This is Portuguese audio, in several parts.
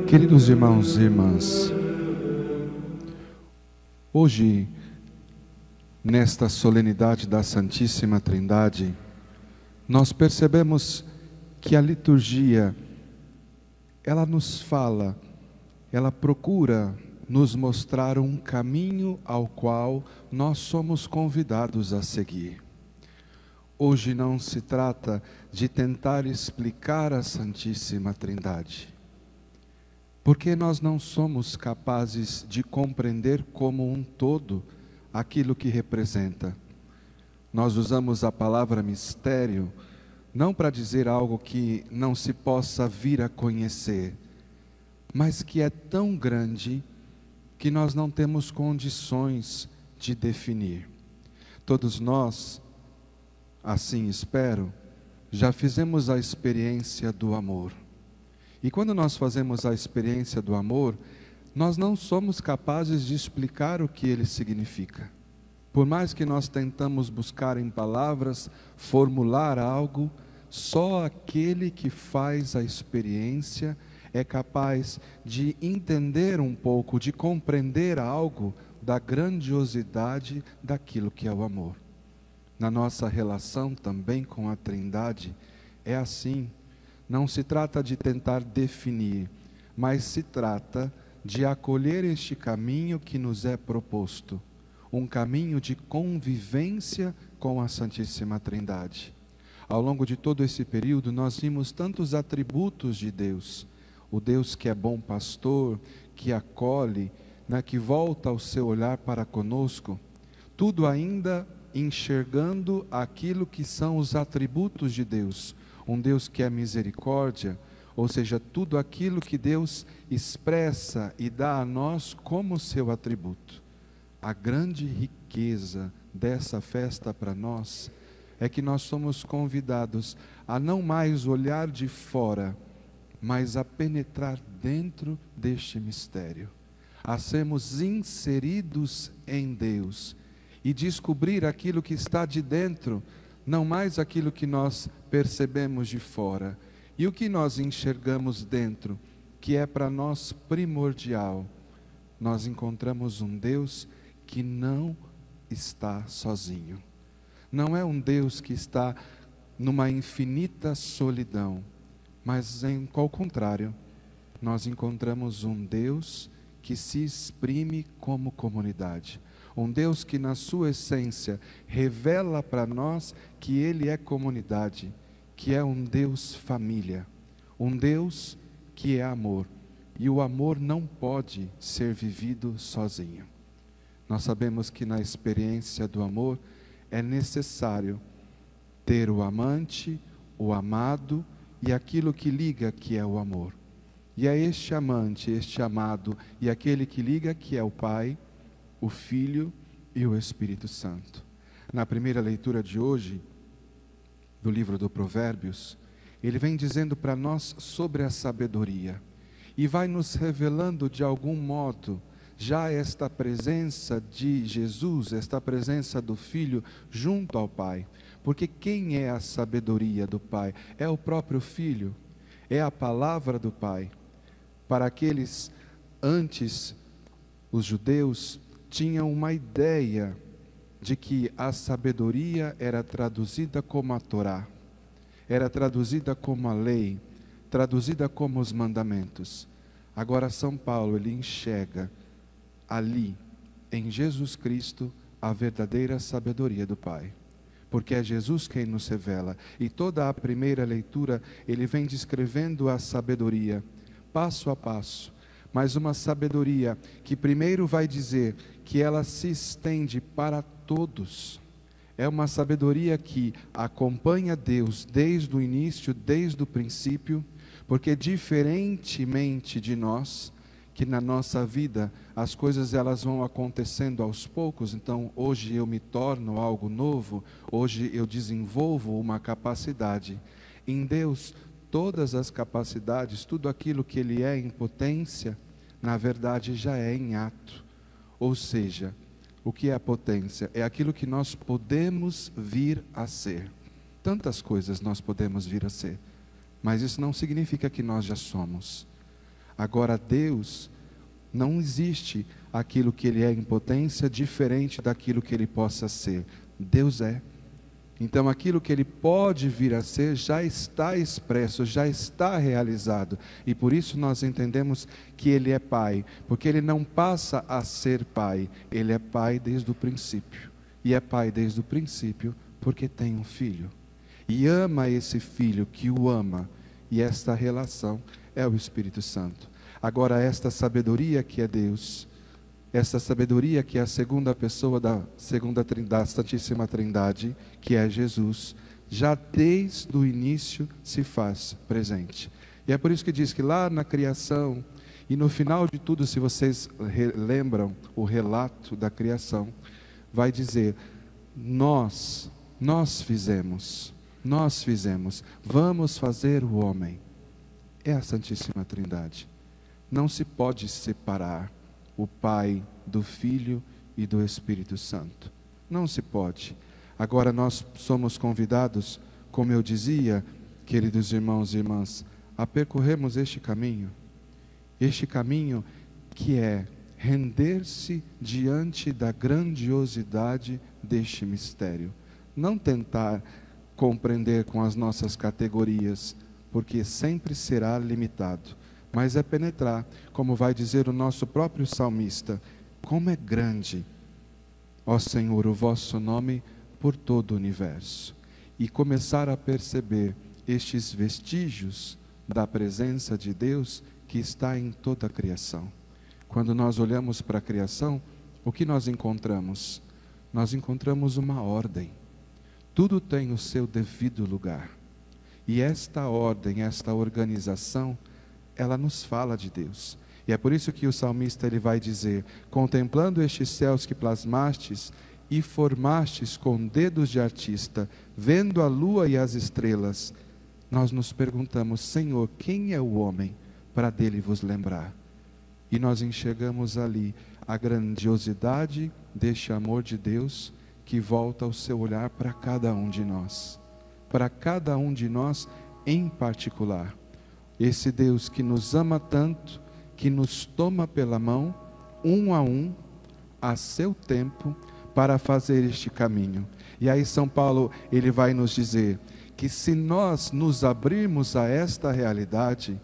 Queridos irmãos e irmãs, hoje, nesta solenidade da Santíssima Trindade, nós percebemos que a liturgia, ela nos fala, ela procura nos mostrar um caminho ao qual nós somos convidados a seguir. Hoje não se trata de tentar explicar a Santíssima Trindade, porque nós não somos capazes de compreender como um todo aquilo que representa. Nós usamos a palavra mistério não para dizer algo que não se possa vir a conhecer, mas que é tão grande que nós não temos condições de definir. Todos nós, assim espero, já fizemos a experiência do amor. E quando nós fazemos a experiência do amor, nós não somos capazes de explicar o que ele significa. Por mais que nós tentamos buscar em palavras, formular algo, só aquele que faz a experiência é capaz de entender um pouco, de compreender algo da grandiosidade daquilo que é o amor. Na nossa relação também com a Trindade, é assim. Não se trata de tentar definir, mas se trata de acolher este caminho que nos é proposto, um caminho de convivência com a Santíssima Trindade. Ao longo de todo esse período, nós vimos tantos atributos de Deus, o Deus que é bom pastor, que acolhe, que volta o seu olhar para conosco, tudo ainda enxergando aquilo que são os atributos de Deus, um Deus que é misericórdia, ou seja, tudo aquilo que Deus expressa e dá a nós como seu atributo. A grande riqueza dessa festa para nós é que nós somos convidados a não mais olhar de fora, mas a penetrar dentro deste mistério, a sermos inseridos em Deus e descobrir aquilo que está de dentro, não mais aquilo que nós percebemos de fora. E o que nós enxergamos dentro, que é para nós primordial, nós encontramos um Deus que não está sozinho. Não é um Deus que está numa infinita solidão, mas ao contrário, nós encontramos um Deus que se exprime como comunidade. Um Deus que na sua essência revela para nós que Ele é comunidade, que é um Deus família, um Deus que é amor. E o amor não pode ser vivido sozinho. Nós sabemos que na experiência do amor é necessário ter o amante, o amado e aquilo que liga, que é o amor. E é este amante, este amado e aquele que liga, que é o Pai, o Filho e o Espírito Santo. Na primeira leitura de hoje, do livro do Provérbios, ele vem dizendo para nós sobre a sabedoria e vai nos revelando de algum modo já esta presença de Jesus, esta presença do Filho junto ao Pai. Porque quem é a sabedoria do Pai? É o próprio Filho, é a palavra do Pai. Para aqueles antes, os judeus tinham uma ideia de que a sabedoria era traduzida como a Torá, era traduzida como a lei, traduzida como os mandamentos. Agora São Paulo, ele enxerga ali, em Jesus Cristo, a verdadeira sabedoria do Pai. Porque é Jesus quem nos revela. E toda a primeira leitura, ele vem descrevendo a sabedoria, passo a passo. Mas uma sabedoria que primeiro vai dizer que ela se estende para todos. É uma sabedoria que acompanha Deus desde o início, desde o princípio, porque diferentemente de nós, que na nossa vida as coisas elas vão acontecendo aos poucos. Então hoje eu me torno algo novo, hoje eu desenvolvo uma capacidade. Em Deus, todas as capacidades, tudo aquilo que Ele é em potência, na verdade já é em ato. Ou seja, o que é a potência? É aquilo que nós podemos vir a ser. tantas coisas nós podemos vir a ser, mas isso não significa que nós já somos. Agora, Deus, não existe aquilo que Ele é em potência diferente daquilo que Ele possa ser. Deus é. Então, aquilo que Ele pode vir a ser já está expresso, já está realizado. E por isso nós entendemos que Ele é Pai, porque Ele não passa a ser Pai, Ele é Pai desde o princípio. E é Pai desde o princípio porque tem um Filho. E ama esse Filho que o ama. E esta relação é o Espírito Santo. Agora, esta sabedoria que é Deus, essa sabedoria que é a segunda pessoa da Santíssima Trindade, que é Jesus, já desde o início se faz presente. E é por isso que diz que lá na criação, e no final de tudo, se vocês lembram o relato da criação, vai dizer, nós fizemos, vamos fazer o homem. É a Santíssima Trindade. Não se pode separar o Pai do Filho e do Espírito Santo. Não se pode. Agora nós somos convidados, como eu dizia, queridos irmãos e irmãs, a percorrermos este caminho que é render-se diante da grandiosidade deste mistério. Não tentar compreender com as nossas categorias, porque sempre será limitado. Mas é penetrar, como vai dizer o nosso próprio salmista, como é grande, ó Senhor, o vosso nome por todo o universo. E começar a perceber estes vestígios da presença de Deus que está em toda a criação. Quando nós olhamos para a criação, o que nós encontramos? Nós encontramos uma ordem. Tudo tem o seu devido lugar. E esta ordem, esta organização, ela nos fala de Deus. E é por isso que o salmista ele vai dizer, contemplando estes céus que plasmastes e formastes com dedos de artista, vendo a lua e as estrelas, nós nos perguntamos, Senhor, quem é o homem para dele vos lembrar? E nós enxergamos ali a grandiosidade deste amor de Deus que volta o seu olhar para cada um de nós em particular. Esse Deus que nos ama tanto, que nos toma pela mão, um, a seu tempo, para fazer este caminho. E aí São Paulo, ele vai nos dizer que se nós nos abrirmos a esta realidade,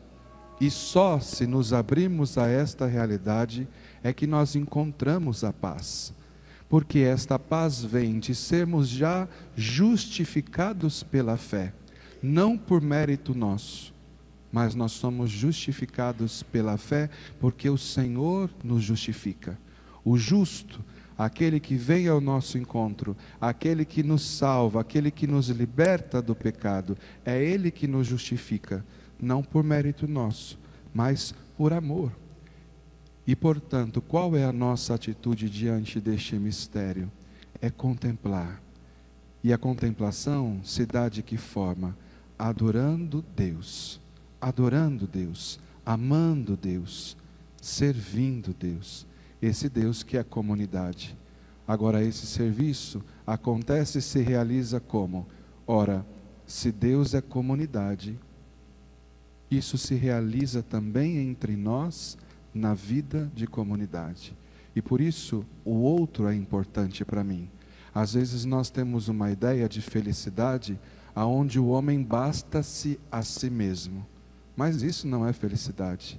e só se nos abrirmos a esta realidade, é que nós encontramos a paz. Porque esta paz vem de sermos já justificados pela fé, não por mérito nosso, mas nós somos justificados pela fé, porque o Senhor nos justifica. O justo, aquele que vem ao nosso encontro, aquele que nos salva, aquele que nos liberta do pecado, é Ele que nos justifica, não por mérito nosso, mas por amor. E portanto, qual é a nossa atitude diante deste mistério? É contemplar. E a contemplação se dá de que forma? Adorando Deus, amando Deus, servindo Deus, esse Deus que é a comunidade. Agora, esse serviço acontece e se realiza como? Ora, se Deus é comunidade, isso se realiza também entre nós na vida de comunidade. E por isso, o outro é importante para mim. Às vezes nós temos uma ideia de felicidade aonde o homem basta-se a si mesmo. Mas isso não é felicidade.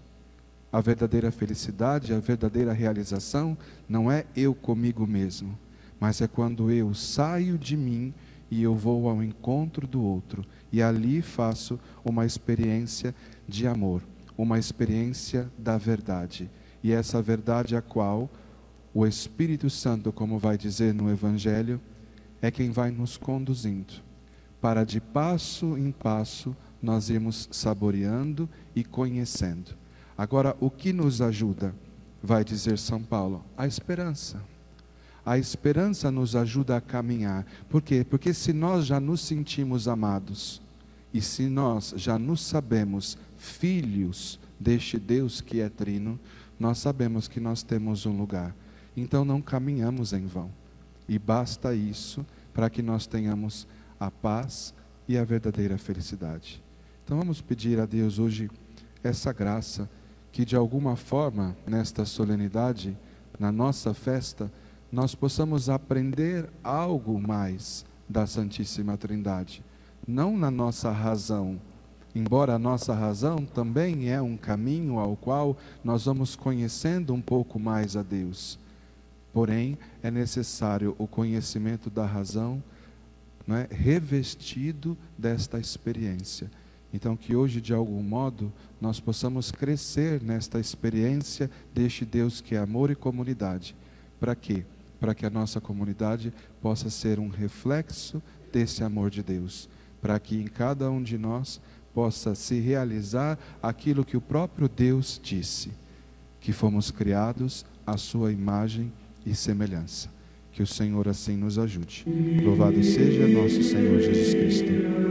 A verdadeira felicidade, a verdadeira realização, não é eu comigo mesmo, mas é quando eu saio de mim e eu vou ao encontro do outro, e ali faço uma experiência de amor, uma experiência da verdade. E essa verdade a qual o Espírito Santo, como vai dizer no Evangelho, é quem vai nos conduzindo, para de passo em passo, nós irmos saboreando e conhecendo. Agora, o que nos ajuda? Vai dizer São Paulo, a esperança. A esperança nos ajuda a caminhar. Por quê? Porque se nós já nos sentimos amados, e se nós já nos sabemos filhos deste Deus que é trino, nós sabemos que nós temos um lugar. Então não caminhamos em vão. E basta isso para que nós tenhamos a paz e a verdadeira felicidade. Então vamos pedir a Deus hoje essa graça, que de alguma forma, nesta solenidade, na nossa festa, nós possamos aprender algo mais da Santíssima Trindade. Não na nossa razão, embora a nossa razão também é um caminho ao qual nós vamos conhecendo um pouco mais a Deus. Porém, é necessário o conhecimento da razão, não é, revestido desta experiência. Então, que hoje, de algum modo, nós possamos crescer nesta experiência deste Deus que é amor e comunidade. Para quê? Para que a nossa comunidade possa ser um reflexo desse amor de Deus. Para que em cada um de nós possa se realizar aquilo que o próprio Deus disse, que fomos criados à sua imagem e semelhança. Que o Senhor assim nos ajude. Louvado seja nosso Senhor Jesus Cristo.